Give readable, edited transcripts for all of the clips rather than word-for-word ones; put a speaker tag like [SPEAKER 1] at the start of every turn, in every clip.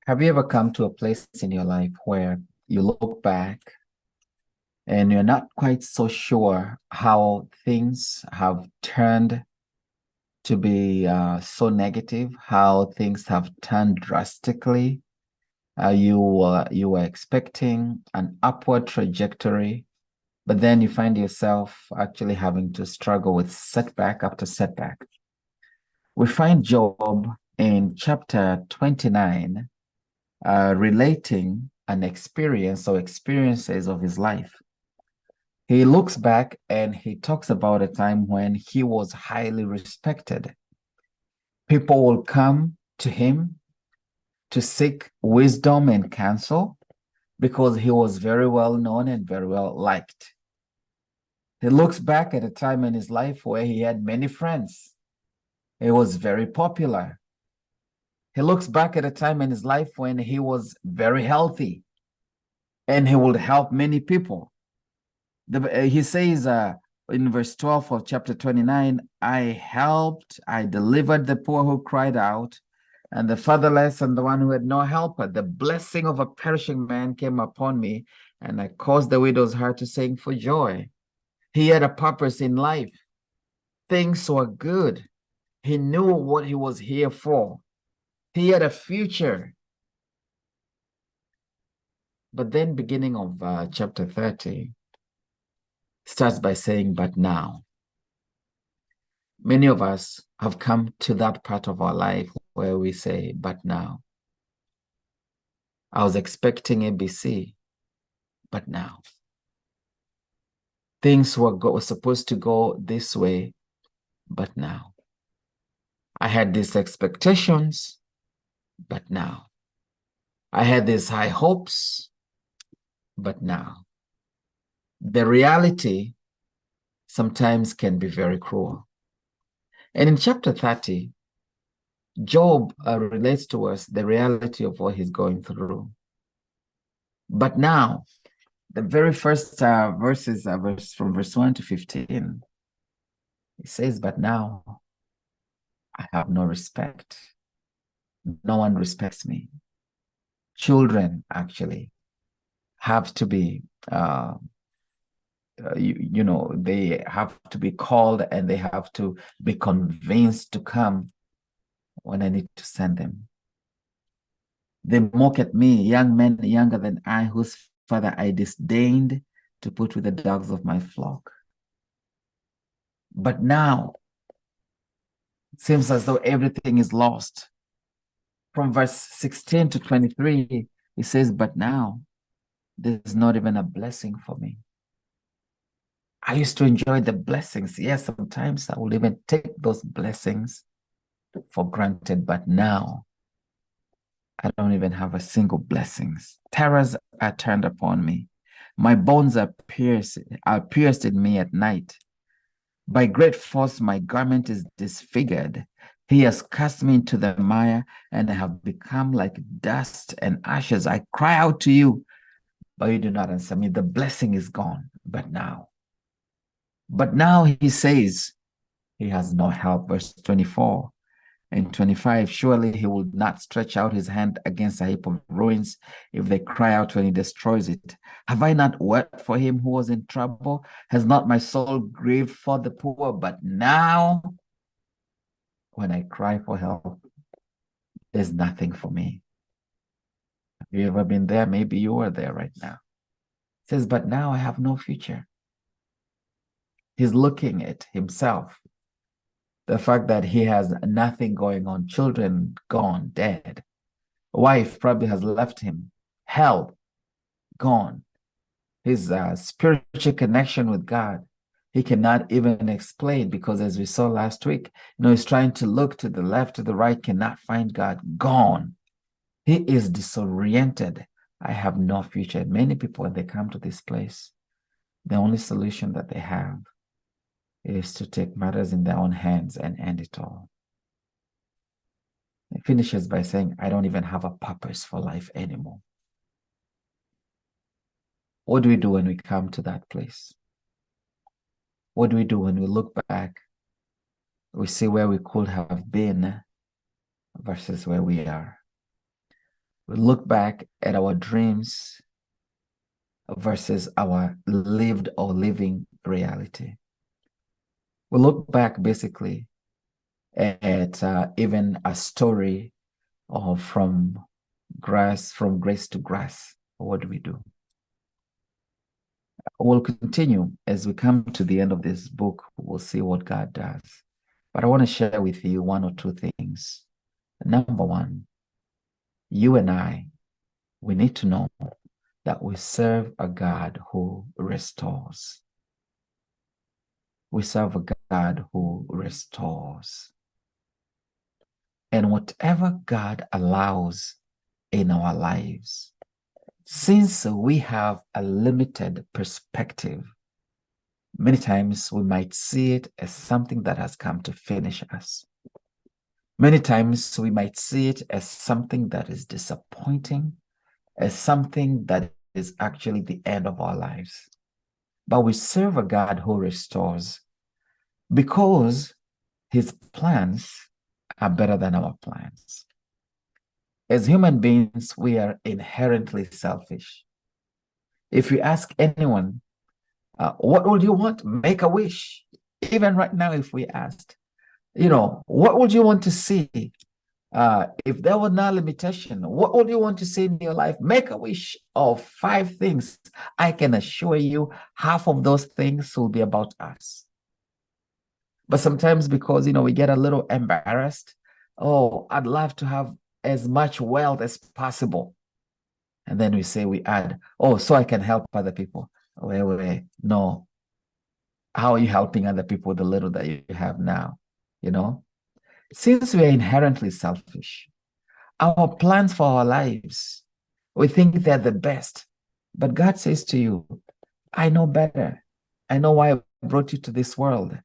[SPEAKER 1] Have you ever come to a place in your life where you look back and you're not quite so sure how things have turned to be so negative, how things have turned drastically? You were expecting an upward trajectory, but then you find yourself actually having to struggle with setback after setback. We find Job in chapter 29 relating an experience or experiences of his life. He looks back and he talks about a time when he was highly respected. People will come to him to seek wisdom and counsel because he was very well known and very well liked. He looks back at a time in his life where he had many friends. He was very popular. He looks back at a time in his life when he was very healthy and he would help many people. He says in verse 12 of chapter 29, I delivered the poor who cried out, and the fatherless and the one who had no helper. The blessing of a perishing man came upon me, and I caused the widow's heart to sing for joy. He had a purpose in life. Things were good. He knew what he was here for. He had a future. But then, beginning of chapter 30, starts by saying, but now. Many of us have come to that part of our life where we say, but now. I was expecting ABC, but now. Things were supposed to go this way, but now. I had these expectations, but now. I had these high hopes, but now. The reality sometimes can be very cruel. And in chapter 30, Job relates to us the reality of what he's going through. But now, the very first verses, from verse 1 to 15, it says, but now I have no respect. No one respects me. Children actually have to be, they have to be called and they have to be convinced to come when I need to send them. They mock at me, young men younger than I, whose father I disdained to put with the dogs of my flock. But now, it seems as though everything is lost. From verse 16 to 23, it says, but now, there's not even a blessing for me. I used to enjoy the blessings. Yes, sometimes I will even take those blessings for granted, but now, I don't even have a single blessings. Terrors are turned upon me. My bones are pierced in me at night. By great force, my garment is disfigured. He has cast me into the mire, and I have become like dust and ashes. I cry out to you, but you do not answer me. The blessing is gone, but now. But now he says he has no help. Verse 24 and 25, surely he will not stretch out his hand against a heap of ruins if they cry out when he destroys it. Have I not wept for him who was in trouble? Has not my soul grieved for the poor? But now, when I cry for help, there's nothing for me. Have you ever been there? Maybe you are there right now. It says, but now I have no future. He's looking at himself. The fact that he has nothing going on, children gone, dead. Wife probably has left him. Health gone. His spiritual connection with God, he cannot even explain because, as we saw last week, he's trying to look to the left, to the right, cannot find God. Gone. He is disoriented. I have no future. And many people, when they come to this place, the only solution that they have is to take matters in their own hands and end it all. It finishes by saying, I don't even have a purpose for life anymore. What do we do when we come to that place? What do we do when we look back? We see where we could have been versus where we are. We look back at our dreams versus our lived or living reality. We look back basically at even a story of from grace to grass. What do we do? We'll continue as we come to the end of this book. We'll see what God does. But I want to share with you one or two things. Number one, you and I, we need to know that we serve a God who restores. We serve a God who restores. And whatever God allows in our lives, since we have a limited perspective, many times we might see it as something that has come to finish us. Many times we might see it as something that is disappointing, as something that is actually the end of our lives. But we serve a God who restores because his plans are better than our plans. As human beings, we are inherently selfish. If you ask anyone, what would you want? Make a wish. Even right now, if we asked, what would you want to see? If there were no limitation, what would you want to see in your life? Make a wish of 5 things. I can assure you, half of those things will be about us. But sometimes because, we get a little embarrassed. Oh, I'd love to have as much wealth as possible. And then we add, oh, so I can help other people. Wait, no. How are you helping other people with the little that you have now? Since we are inherently selfish, our plans for our lives, we think they're the best. But God says to you, I know better. I know why I brought you to this world.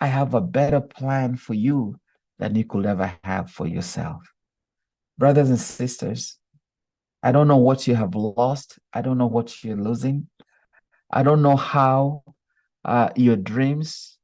[SPEAKER 1] I have a better plan for you than you could ever have for yourself. Brothers and sisters, I don't know what you have lost. I don't know what you're losing. I don't know how your dreams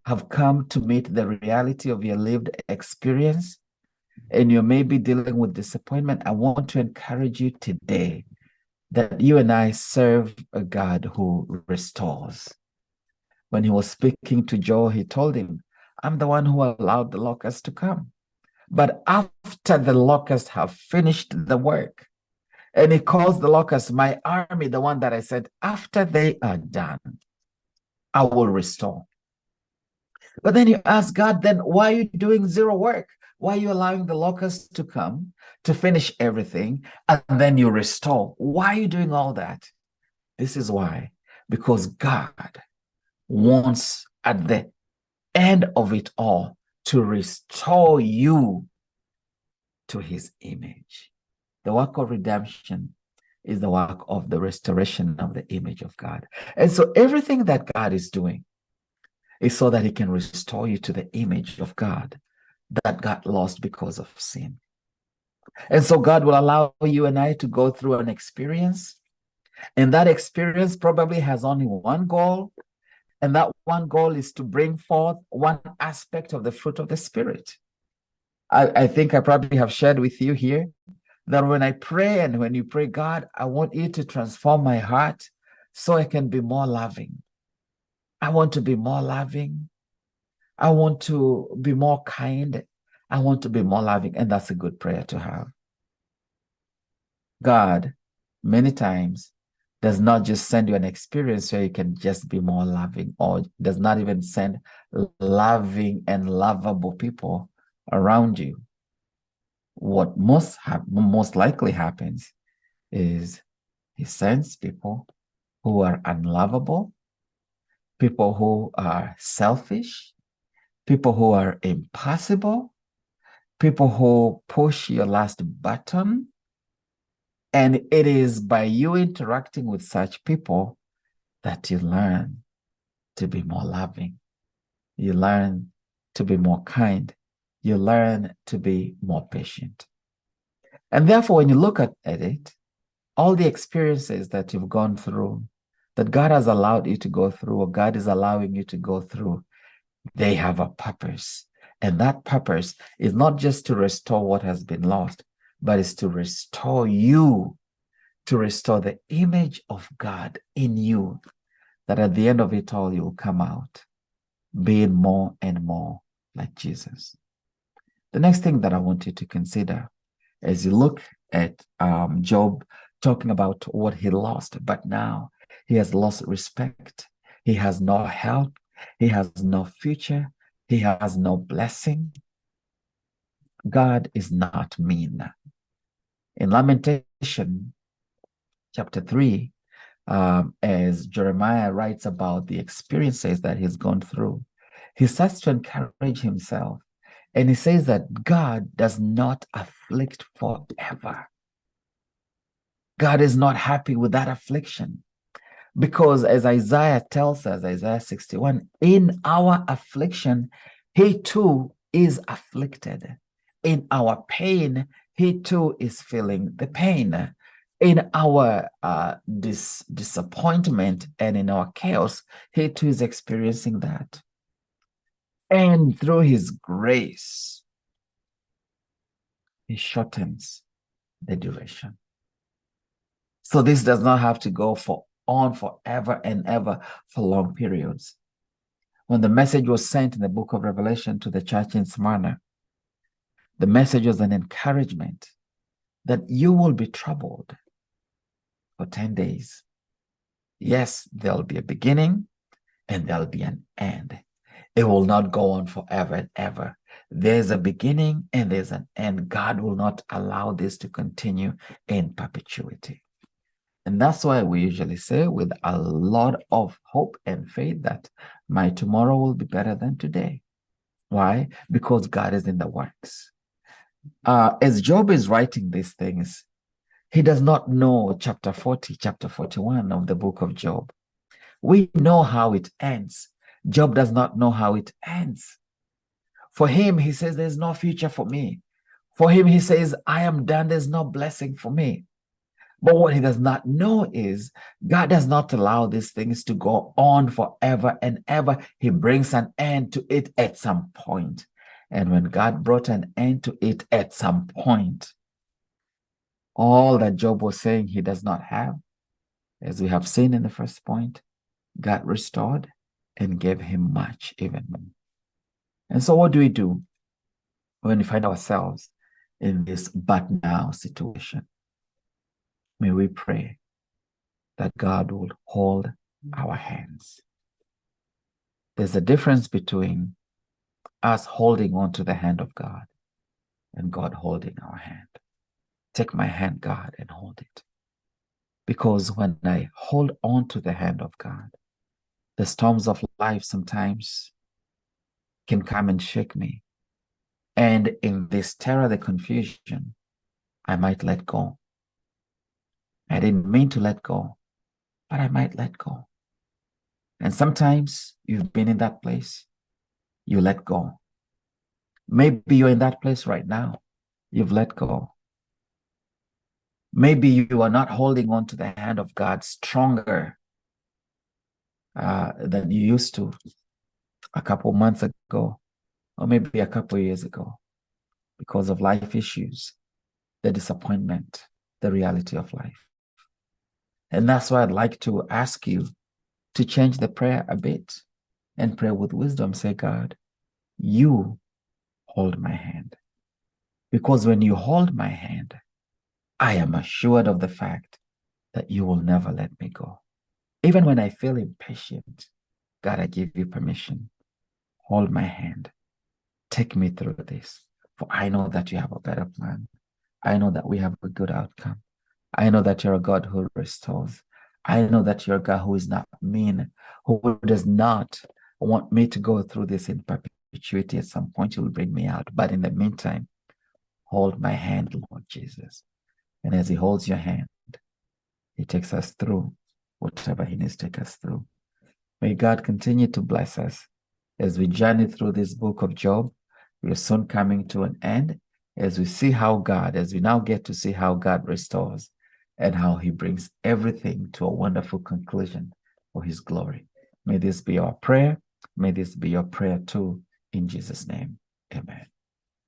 [SPEAKER 1] have come to meet the reality of your lived experience, and you may be dealing with disappointment. I want to encourage you today that you and I serve a God who restores. When he was speaking to Joel, he told him, I'm the one who allowed the locusts to come. But after the locusts have finished the work, and he calls the locusts my army, the one that I said, after they are done, I will restore. But then you ask God, then why are you doing zero work? Why are you allowing the locusts to come to finish everything and then you restore? Why are you doing all that? This is why. Because God wants at the end of it all to restore you to his image. The work of redemption is the work of the restoration of the image of God. And so everything that God is doing is so that he can restore you to the image of God that got lost because of sin. And so God will allow you and I to go through an experience, and that experience probably has only one goal, and that one goal is to bring forth one aspect of the fruit of the Spirit. I think I probably have shared with you here that when I pray and when you pray, God, I want you to transform my heart so I can be more loving. I want to be more loving. I want to be more kind. I want to be more loving. And that's a good prayer to have. God, many times, does not just send you an experience where you can just be more loving, or does not even send loving and lovable people around you. What most likely happens is he sends people who are unlovable, people who are selfish, people who are impossible, people who push your last button. And it is by you interacting with such people that you learn to be more loving. You learn to be more kind. You learn to be more patient. And therefore, when you look at it, all the experiences that you've gone through, that God has allowed you to go through, or God is allowing you to go through, they have a purpose. And that purpose is not just to restore what has been lost, but it's to restore you, to restore the image of God in you, that at the end of it all, you'll come out being more and more like Jesus. The next thing that I want you to consider as you look at Job talking about what he lost, but now he has lost respect. He has no help. He has no future. He has no blessing. God is not mean. In Lamentation chapter 3, as Jeremiah writes about the experiences that he's gone through, he starts to encourage himself. And he says that God does not afflict forever. God is not happy with that affliction. Because as Isaiah tells us, Isaiah 61, in our affliction, he too is afflicted. In our pain, he too is feeling the pain. In our disappointment and in our chaos, he too is experiencing that. And through his grace, he shortens the duration. So this does not have to go on forever and ever for long periods. When the message was sent in the book of Revelation to the church in Smyrna, the message was an encouragement that you will be troubled for 10 days. Yes, there'll be a beginning and there'll be an end. It will not go on forever and ever. There's a beginning and there's an end. God will not allow this to continue in perpetuity. And that's why we usually say with a lot of hope and faith that my tomorrow will be better than today. Why? Because God is in the works. As Job is writing these things, he does not know chapter 40, chapter 41 of the book of Job. We know how it ends. Job does not know how it ends. For him, he says, there's no future for me. For him, he says, I am done. There's no blessing for me. But what he does not know is God does not allow these things to go on forever and ever. He brings an end to it at some point. And when God brought an end to it at some point, all that Job was saying he does not have, as we have seen in the first point, God restored and gave him much, even more. And so what do we do when we find ourselves in this but now situation? May we pray that God will hold our hands. There's a difference between us holding on to the hand of God and God holding our hand. Take my hand, God, and hold it. Because when I hold on to the hand of God, the storms of life sometimes can come and shake me. And in this terror, the confusion, I might let go. I didn't mean to let go, but I might let go. And sometimes you've been in that place, you let go. Maybe you're in that place right now, you've let go. Maybe you are not holding on to the hand of God stronger than you used to a couple months ago, or maybe a couple years ago, because of life issues, the disappointment, the reality of life. And that's why I'd like to ask you to change the prayer a bit and pray with wisdom. Say, God, you hold my hand. Because when you hold my hand, I am assured of the fact that you will never let me go. Even when I feel impatient, God, I give you permission. Hold my hand. Take me through this. For I know that you have a better plan. I know that we have a good outcome. I know that you're a God who restores. I know that you're a God who is not mean, who does not want me to go through this in perpetuity. At some point, you will bring me out. But in the meantime, hold my hand, Lord Jesus. And as he holds your hand, he takes us through whatever he needs to take us through. May God continue to bless us as we journey through this book of Job. We are soon coming to an end as we see how God, as we now get to see how God restores and how he brings everything to a wonderful conclusion for his glory. May this be our prayer. May this be your prayer too, in Jesus' name. Amen.